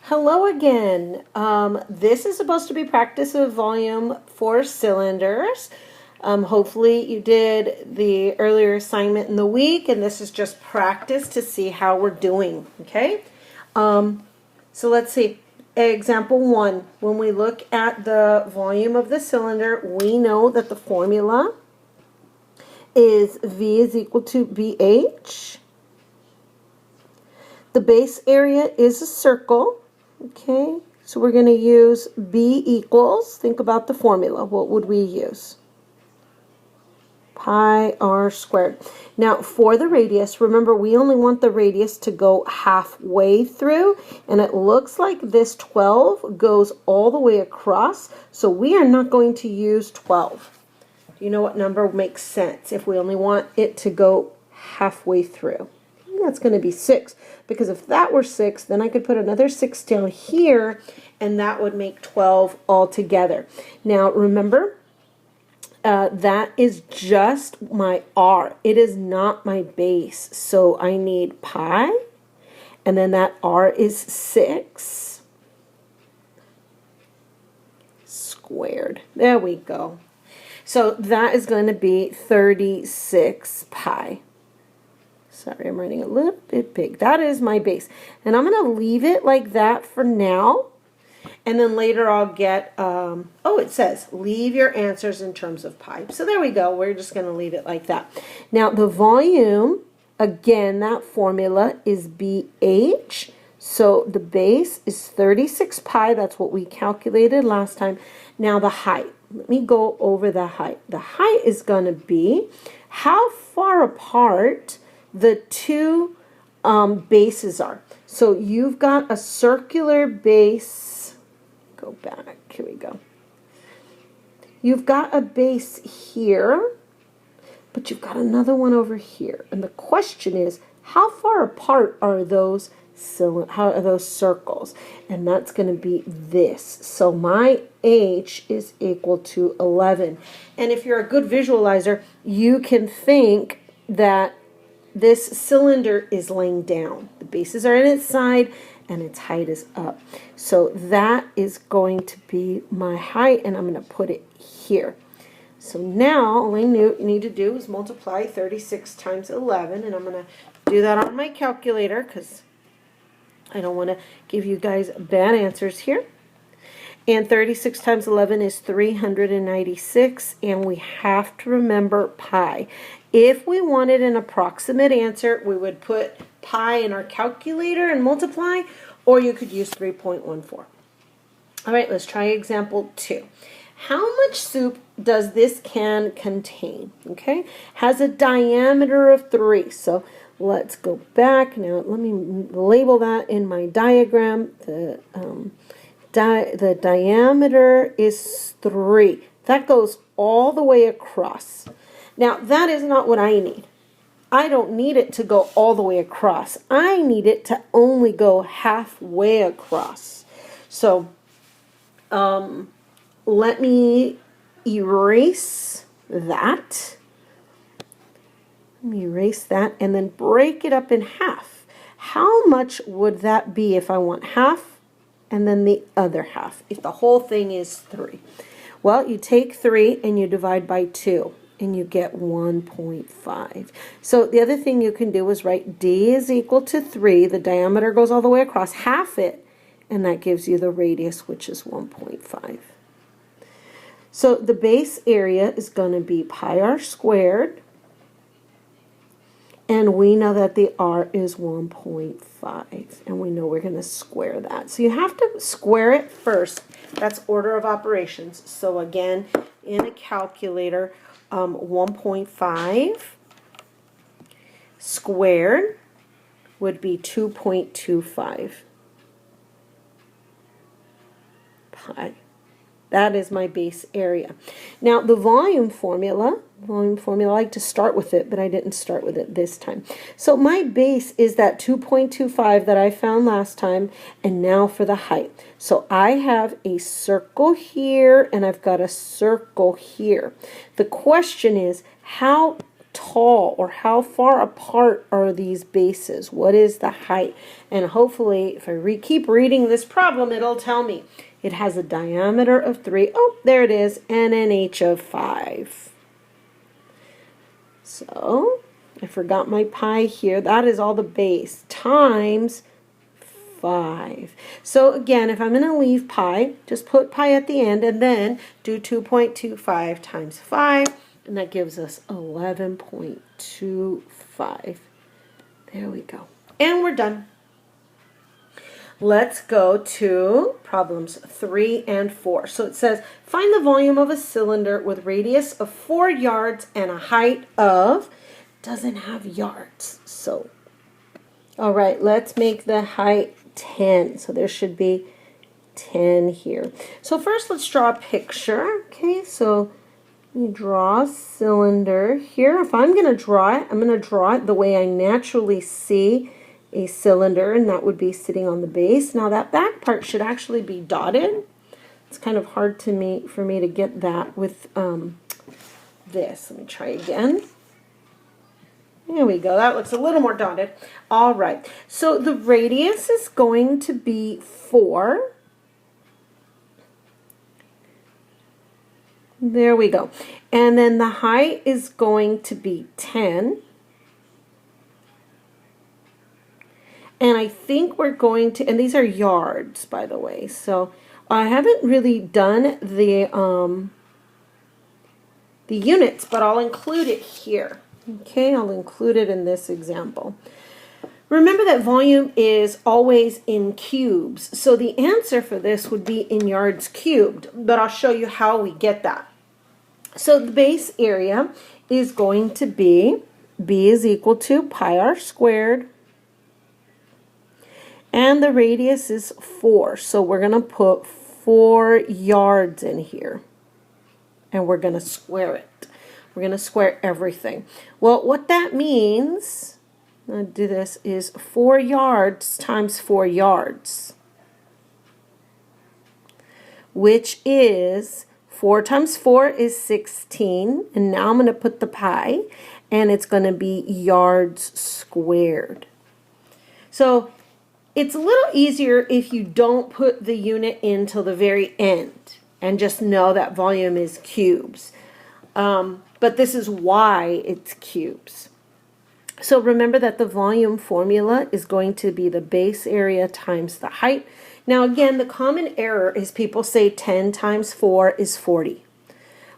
Hello again. This is supposed to be practice of volume for cylinders. Hopefully you did the earlier assignment in the week, and this is just practice to see how we're doing, okay? So let's see. Example 1, when we look at the volume of the cylinder, we know that the formula is V is equal to BH. The base area is a circle. Okay, so we're going to use B equals, think about the formula. What would we use? Pi r squared. Now, for the radius, remember we only want the radius to go halfway through, and it looks like this 12 goes all the way across, so we are not going to use 12. Do you know what number makes sense if we only want it to go halfway through? That's going to be 6, because if that were 6, then I could put another 6 down here, and that would make 12 altogether. Now remember, that is just my r. It is not my base, so I need pi, and then that r is 6 squared. There we go. So that is going to be 36 pi. Sorry, I'm writing a little bit big. That is my base. And I'm going to leave it like that for now. And then later I'll get, it says, leave your answers in terms of pi. So there we go. We're just going to leave it like that. Now, the volume, again, that formula is BH. So the base is 36 pi. That's what we calculated last time. Now, the height. Let me go over the height. The height is going to be how far apart the two bases are. So you've got a circular base. Go back. Here we go. You've got a base here, but you've got another one over here. And the question is, how far apart are those circles? And that's going to be this. So my H is equal to 11. And if you're a good visualizer, you can think that this cylinder is laying down. The bases are in its side and its height is up. So that is going to be my height, and I'm going to put it here. So now all you need to do is multiply 36 times 11, and I'm going to do that on my calculator because I don't want to give you guys bad answers here. And 36 times 11 is 396, and we have to remember pi. If we wanted an approximate answer, we would put pi in our calculator and multiply, or you could use 3.14. All right, let's try example 2. How much soup does this can contain? Okay, has a diameter of 3. So let's go back. Now let me label that in my diagram. The diameter is 3. That goes all the way across. Now, that is not what I need. I don't need it to go all the way across. I need it to only go halfway across. So, let me erase that. Let me erase that and then break it up in half. How much would that be if I want half and then the other half, if the whole thing is 3? Well, you take 3 and you divide by 2. And you get 1.5. So the other thing you can do is write D is equal to 3. The diameter goes all the way across, half it, and that gives you the radius, which is 1.5. So the base area is going to be pi r squared, and we know that the r is 1.5, and we know we're going to square that. So you have to square it first. That's order of operations. So again, in a calculator, 1.5 squared would be 2.25 pi. That is my base area. Now the volume formula, I like to start with it, but I didn't start with it this time. So my base is that 2.25 that I found last time, and now for the height. So I have a circle here, and I've got a circle here. The question is, how tall or how far apart are these bases? What is the height? And hopefully, if I keep reading this problem, it'll tell me. It has a diameter of 3. Oh, there it is, and an h of 5. So, I forgot my pi here. That is all the base times 5. So again, if I'm going to leave pi, just put pi at the end and then do 2.25 times 5, and that gives us 11.25. There we go. And we're done. Let's go to problems 3 and 4. So it says, find the volume of a cylinder with radius of 4 yards and a height of, doesn't have yards. So, all right, let's make the height 10. So there should be 10 here. So first let's draw a picture. Okay, so you draw a cylinder here. If I'm going to draw it, I'm going to draw it the way I naturally see a cylinder, and that would be sitting on the base. Now that back part should actually be dotted. It's kind of hard for me to get that with this. Let me try again. There we go. That looks a little more dotted. All right. So the radius is going to be 4. There we go. And then the height is going to be 10. And I think we're going to, and these are yards, by the way. So I haven't really done the units, but I'll include it here. Okay, I'll include it in this example. Remember that volume is always in cubes. So the answer for this would be in yards cubed, but I'll show you how we get that. So the base area is going to be, B is equal to pi r squared, and the radius is 4. So we're going to put 4 yards in here, and we're going to square it. We're going to square everything. Well, what that means, I'll do this, is 4 yards times 4 yards, which is 4 times 4 is 16. And now I'm going to put the pi, and it's going to be yards squared. So it's a little easier if you don't put the unit in till the very end and just know that volume is cubes. But this is why it's cubes. So remember that the volume formula is going to be the base area times the height. Now again, the common error is people say 10 times 4 is 40.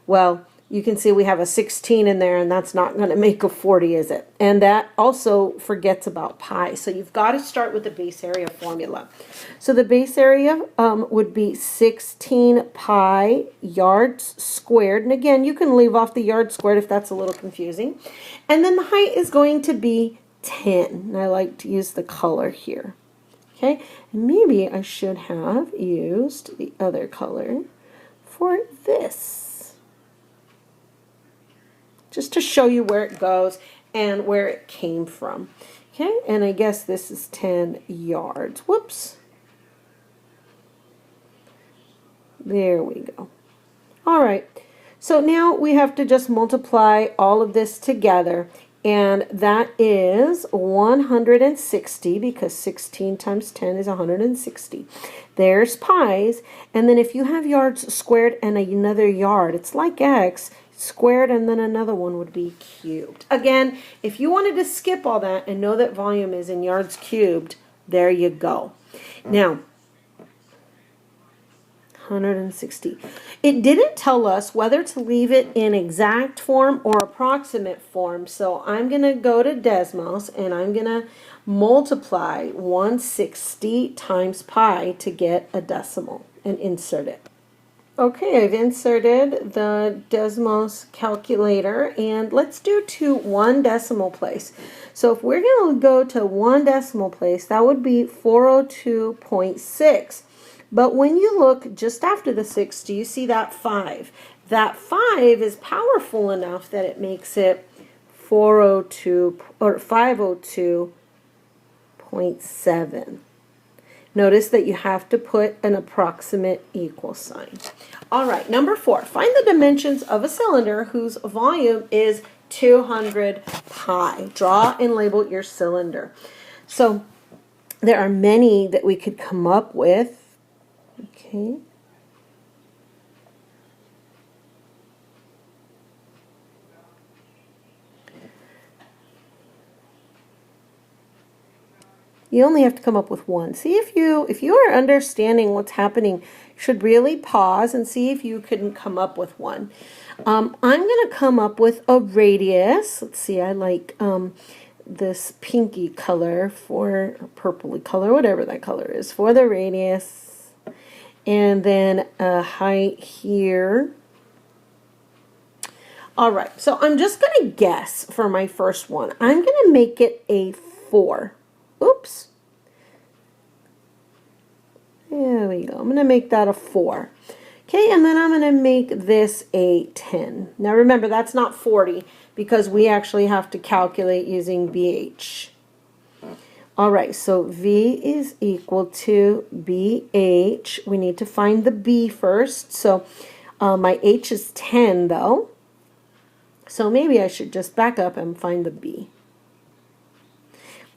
Well, you can see we have a 16 in there, and that's not going to make a 40, is it? And that also forgets about pi. So you've got to start with the base area formula. So the base area would be 16 pi yards squared. And again, you can leave off the yard squared if that's a little confusing. And then the height is going to be 10. And I like to use the color here. Okay, and maybe I should have used the other color for this, just to show you where it goes and where it came from. Okay, and I guess this is 10 yards. Whoops. There we go. All right, so now we have to just multiply all of this together, and that is 160, because 16 times 10 is 160. There's pi's, and then if you have yards squared and another yard, it's like x squared, and then another one would be cubed. Again, if you wanted to skip all that and know that volume is in yards cubed, there you go. Now, 160. It didn't tell us whether to leave it in exact form or approximate form, so I'm going to go to Desmos and I'm going to multiply 160 times pi to get a decimal and insert it. Okay, I've inserted the Desmos calculator, and let's do to 1 decimal place. So if we're going to go to 1 decimal place, that would be 402.6. But when you look just after the 6, do you see that 5? That 5 is powerful enough that it makes it 402 or 502.7. Notice that you have to put an approximate equal sign. All right, number 4. Find the dimensions of a cylinder whose volume is 200 pi. Draw and label your cylinder. So there are many that we could come up with. Okay. You only have to come up with one. See if you are understanding what's happening, you should really pause and see if you can come up with one. I'm going to come up with a radius. Let's see, I like this pinky color for purpley color, whatever that color is, for the radius. And then a height here. All right, so I'm just going to guess for my first one. I'm going to make it a 4. Oops. There we go. I'm going to make that a 4. Okay, and then I'm going to make this a 10. Now remember, that's not 40 because we actually have to calculate using BH. All right, so V is equal to BH. We need to find the B first. So my H is 10 though. So maybe I should just back up and find the B.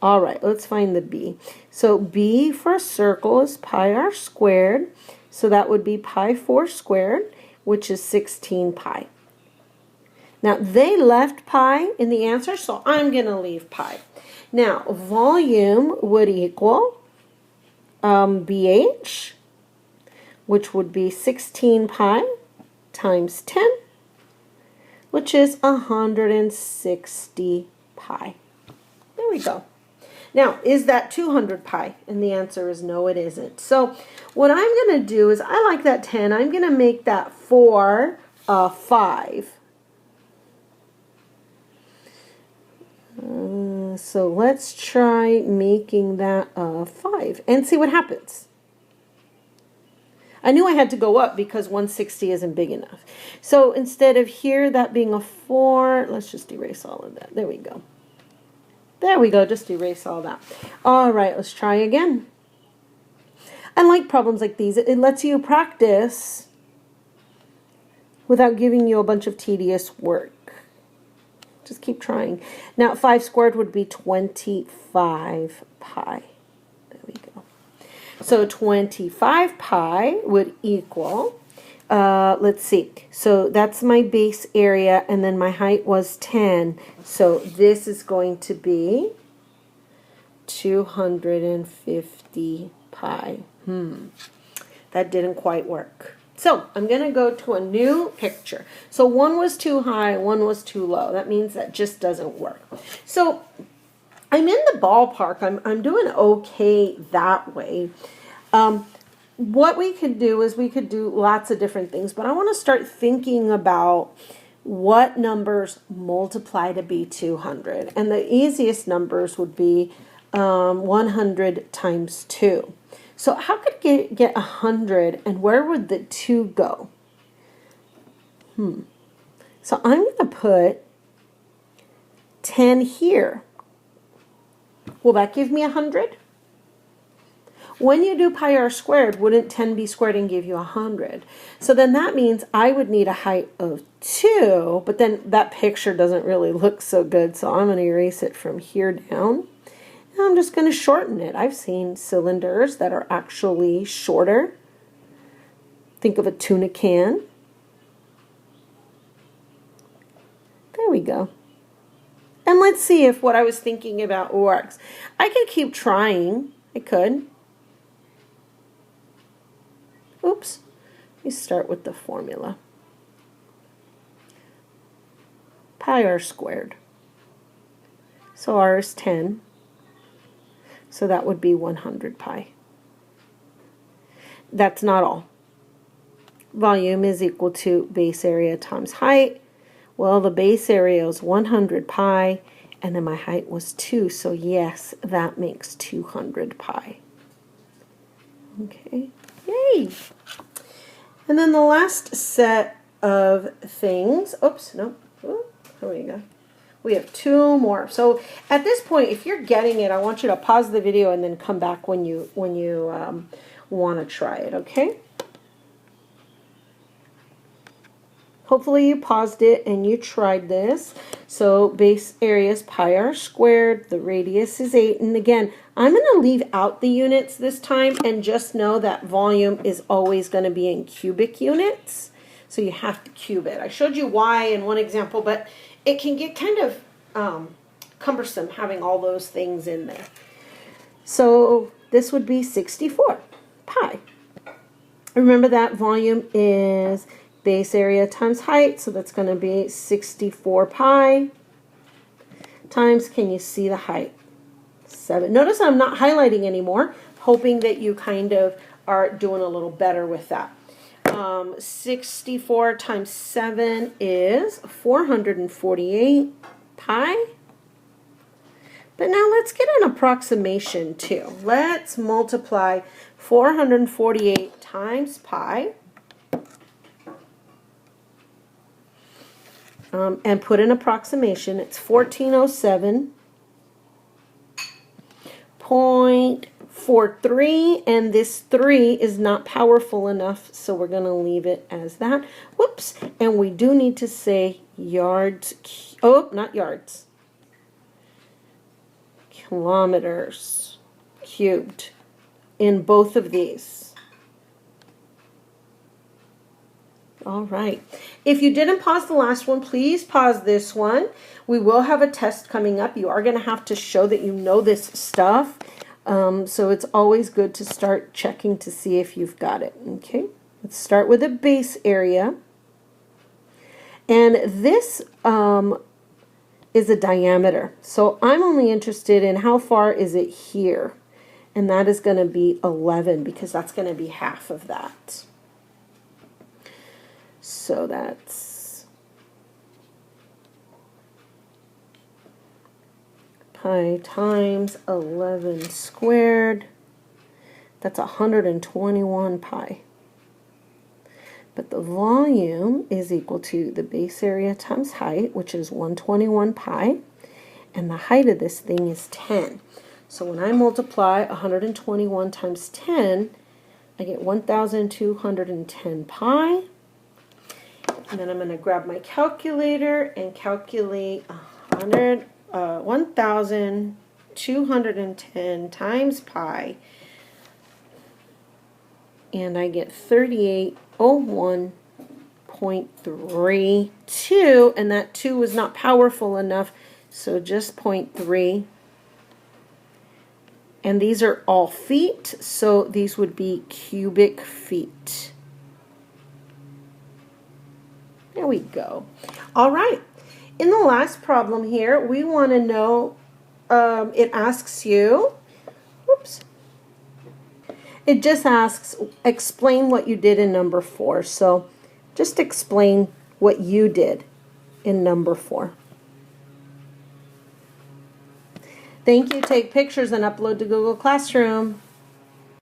All right, let's find the B. So B for a circle is pi r squared. So that would be pi 4 squared, which is 16 pi. Now, they left pi in the answer, so I'm going to leave pi. Now, volume would equal BH, which would be 16 pi times 10, which is 160 pi. There we go. Now, is that 200 pi? And the answer is no, it isn't. So what I'm going to do is, I like that 10. I'm going to make that 4 5. So let's try making that 5 and see what happens. I knew I had to go up because 160 isn't big enough. So instead of here, that being a 4, let's just erase all of that. There we go. There we go, just erase all that. All right, let's try again. I like problems like these. It lets you practice without giving you a bunch of tedious work. Just keep trying. Now, 5 squared would be 25 pi. There we go. So 25 pi would equal, let's see, so that's my base area, and then my height was 10. So this is going to be 250 pi. That didn't quite work. So I'm going to go to a new picture. So one was too high, one was too low. That means that just doesn't work. So I'm in the ballpark. I'm doing okay that way. What we could do is we could do lots of different things, but I want to start thinking about what numbers multiply to be 200. And the easiest numbers would be 100 times 2. So how could I get 100, and where would the 2 go? So I'm going to put 10 here. Will that give me 100? When you do pi r squared, wouldn't 10 be squared and give you 100? So then that means I would need a height of 2, but then that picture doesn't really look so good, so I'm going to erase it from here down. And I'm just going to shorten it. I've seen cylinders that are actually shorter. Think of a tuna can. There we go. And let's see if what I was thinking about works. I could keep trying. I could. Oops. Let me start with the formula. Pi r squared. So r is 10. So that would be 100 pi. That's not all. Volume is equal to base area times height. Well, the base area is 100 pi, and then my height was 2, so yes, that makes 200 pi. Okay, yay! And then the last set of things, oops, no, oh, there we go. We have 2 more. So at this point, if you're getting it, I want you to pause the video and then come back when you want to try it, okay? Hopefully you paused it and you tried this. So base area is pi r squared. The radius is 8. And again, I'm going to leave out the units this time and just know that volume is always going to be in cubic units. So you have to cube it. I showed you why in one example, but it can get kind of cumbersome having all those things in there. So this would be 64 pi. Remember that volume is base area times height, so that's going to be 64 pi times, can you see the height? 7. Notice I'm not highlighting anymore, hoping that you kind of are doing a little better with that. 64 times 7 is 448 pi. But now let's get an approximation too. Let's multiply 448 times pi. And put an approximation. It's 1407.43, and this 3 is not powerful enough, so we're going to leave it as that. Whoops, and we do need to say yards, not yards, kilometers cubed in both of these. All right. If you didn't pause the last one, please pause this one. We will have a test coming up. You are going to have to show that you know this stuff. So it's always good to start checking to see if you've got it. Okay. Let's start with a base area. And this is a diameter. So I'm only interested in how far is it here. And that is going to be 11 because that's going to be half of that. So that's pi times 11 squared. That's 121 pi. But the volume is equal to the base area times height, which is 121 pi. And the height of this thing is 10. So when I multiply 121 times 10, I get 1,210 pi. And then I'm going to grab my calculator and calculate 1,210 times pi. And I get 3801.32. And that 2 was not powerful enough, so just 0.3. And these are all feet, so these would be cubic feet. There we go. All right. In the last problem here, we want to know, it asks you, whoops. It just asks, explain what you did in number 4. So just explain what you did in number 4. Thank you. Take pictures and upload to Google Classroom.